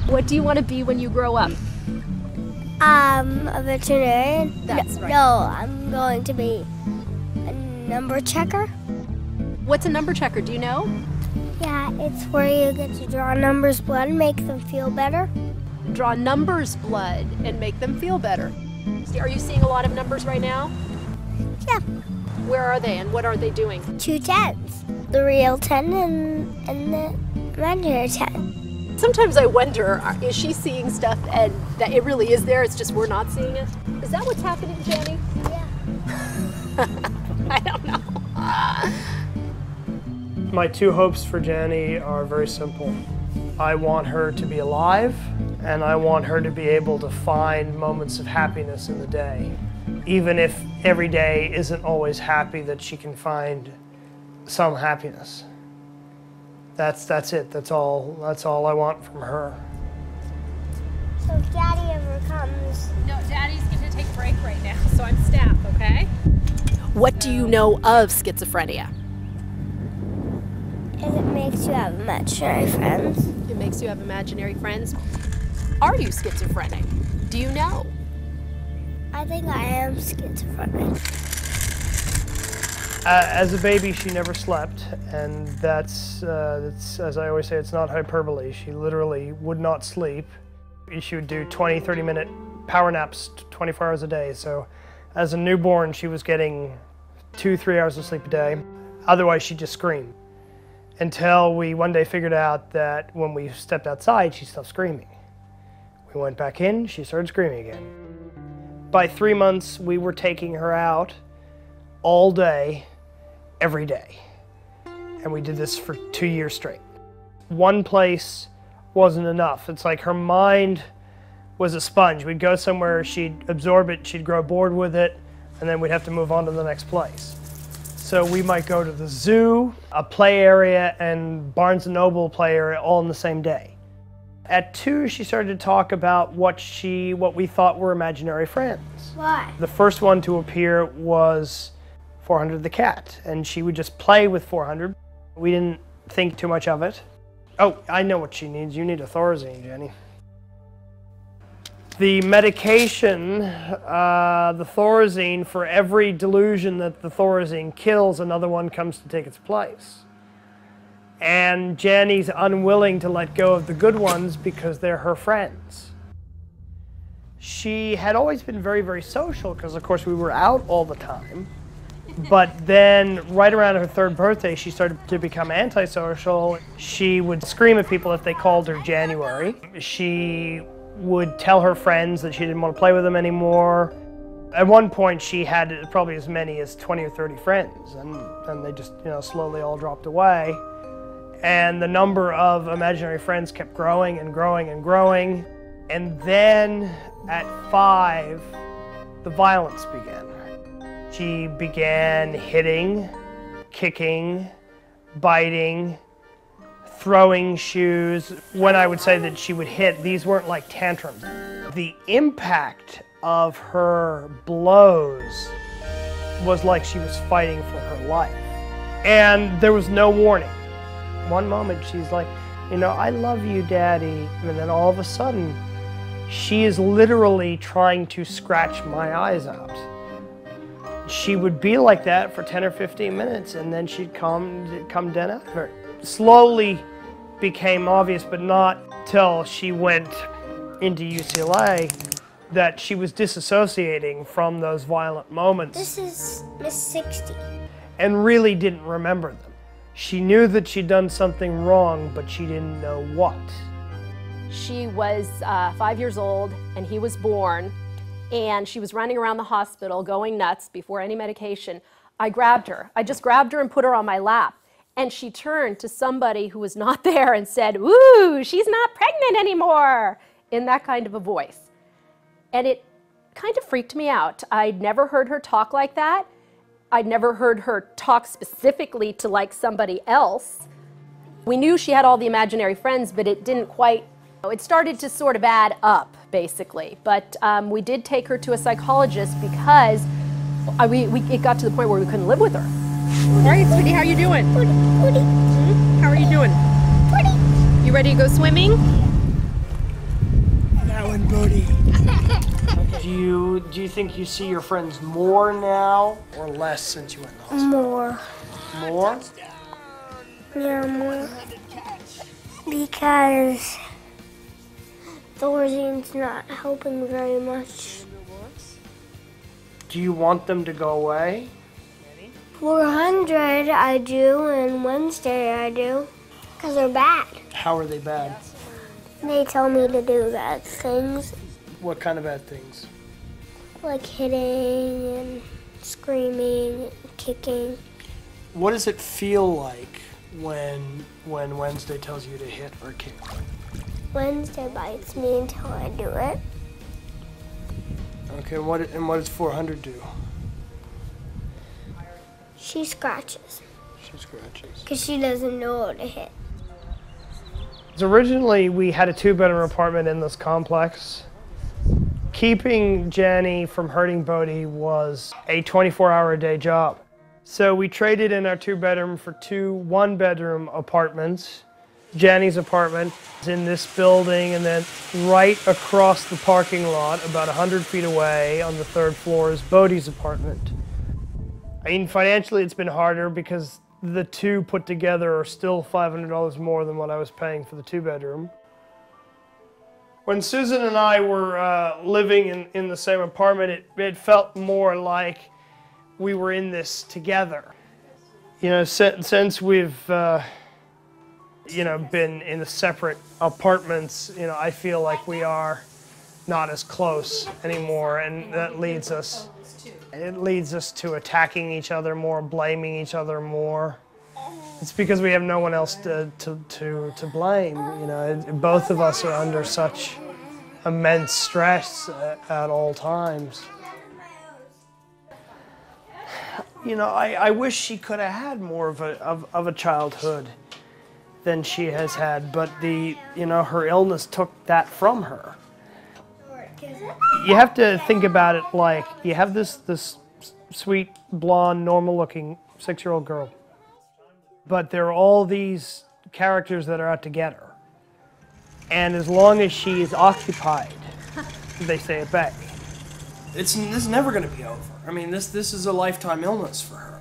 What do you want to be when you grow up? A veterinarian. That's right. No, I'm going to be a number checker. What's a number checker? Do you know? Yeah, it's where you get to draw numbers' blood and make them feel better. Draw numbers' blood and make them feel better. Are you seeing a lot of numbers right now? Yeah. Where are they and what are they doing? 2 tens. The real 10 and the imaginary 10. Sometimes I wonder, is she seeing stuff and that it really is there, it's just we're not seeing it? Is that what's happening, Jenny? Yeah. I don't know. My 2 hopes for Jenny are very simple. I want her to be alive, and I want her to be able to find moments of happiness in the day. Even if every day isn't always happy, that she can find some happiness. That's it. That's all I want from her. So if Daddy ever comes... No, Daddy's going to take a break right now, so I'm staff, okay? What do you know of schizophrenia? And it makes you have imaginary friends. It makes you have imaginary friends. Are you schizophrenic? Do you know? I think I am schizophrenic. As a baby, she never slept, and that's, as I always say, it's not hyperbole. She literally would not sleep. She would do 20, 30-minute power naps 24 hours a day. So as a newborn, she was getting 2-3 hours of sleep a day. Otherwise, she'd just scream. Until we one day figured out that when we stepped outside, she stopped screaming. We went back in, she started screaming again. By 3 months, we were taking her out all day, every day. And we did this for 2 years straight. One place wasn't enough. It's like her mind was a sponge. We'd go somewhere, she'd absorb it, she'd grow bored with it, and then we'd have to move on to the next place. So we might go to the zoo, a play area, and Barnes & Noble play area all in the same day. At 2, she started to talk about what we thought were imaginary friends. Why? The first one to appear was 400 the cat, and she would just play with 400. We didn't think too much of it. Oh, I know what she needs. You need a Thorazine, Jenny. The medication, the Thorazine, for every delusion that the Thorazine kills, another one comes to take its place. And Jenny's unwilling to let go of the good ones because they're her friends. She had always been very, very social because, of course, we were out all the time. But then, right around her 3rd birthday, she started to become antisocial. She would scream at people if they called her January. She would tell her friends that she didn't want to play with them anymore. At one point, she had probably as many as 20 or 30 friends, and they just, slowly all dropped away. And the number of imaginary friends kept growing and growing and growing. And then, at 5, the violence began. She began hitting, kicking, biting, throwing shoes. When I would say that she would hit, these weren't like tantrums. The impact of her blows was like she was fighting for her life. And there was no warning. One moment she's like, I love you, Daddy. And then all of a sudden, she is literally trying to scratch my eyes out. She would be like that for 10 or 15 minutes, and then she'd come dead out of her. Slowly became obvious, but not till she went into UCLA, that she was disassociating from those violent moments. This is Miss 60. And really didn't remember them. She knew that she'd done something wrong, but she didn't know what. She was 5 years old, and he was born. And she was running around the hospital going nuts before any medication. I grabbed her. I just grabbed her and put her on my lap. And she turned to somebody who was not there and said, "Ooh, she's not pregnant anymore," in that kind of a voice. And it kind of freaked me out. I'd never heard her talk like that. I'd never heard her talk specifically to like somebody else. We knew she had all the imaginary friends, but it didn't quite, it started to sort of add up, basically. But we did take her to a psychologist because it got to the point where we couldn't live with her. All right, sweetie, how you doing? Pretty. How are you doing? Pretty. You ready to go swimming? Bodhi. Do you think you see your friends more now or less since you went to the hospital? More. More? Yeah, more. Because Thorzine's not helping very much. Do you want them to go away? 400 I do, and Wednesday I do. Because they're bad. How are they bad? They tell me to do bad things. What kind of bad things? Like hitting and screaming and kicking. What does it feel like when Wednesday tells you to hit or kick? Wednesday bites me until I do it. Okay, what does 400 do? She scratches. She scratches. Because she doesn't know how to hit. So originally, we had a 2-bedroom apartment in this complex. Keeping Jenny from hurting Bodhi was a 24-hour-a-day job. So we traded in our 2-bedroom for 2 1-bedroom apartments. Jenny's apartment is in this building, and then right across the parking lot, about 100 feet away on the 3rd floor, is Bodhi's apartment. I mean, financially it's been harder because the 2 put together are still $500 more than what I was paying for the 2-bedroom. When Susan and I were living in the same apartment, it felt more like we were in this together. You know, since we've you know, been in the separate apartments, you know, I feel like we are not as close anymore, and that leads us to attacking each other more, blaming each other more. It's because we have no one else to blame. You know, both of us are under such immense stress at all times. You know, I wish she could have had more of a childhood than she has had, but you know, her illness took that from her. You have to think about it like you have this sweet, blonde, normal-looking 6-year-old girl, but there are all these characters that are out to get her. And as long as she is occupied, they stay at bay. This is never going to be over. I mean, this is a lifetime illness for her.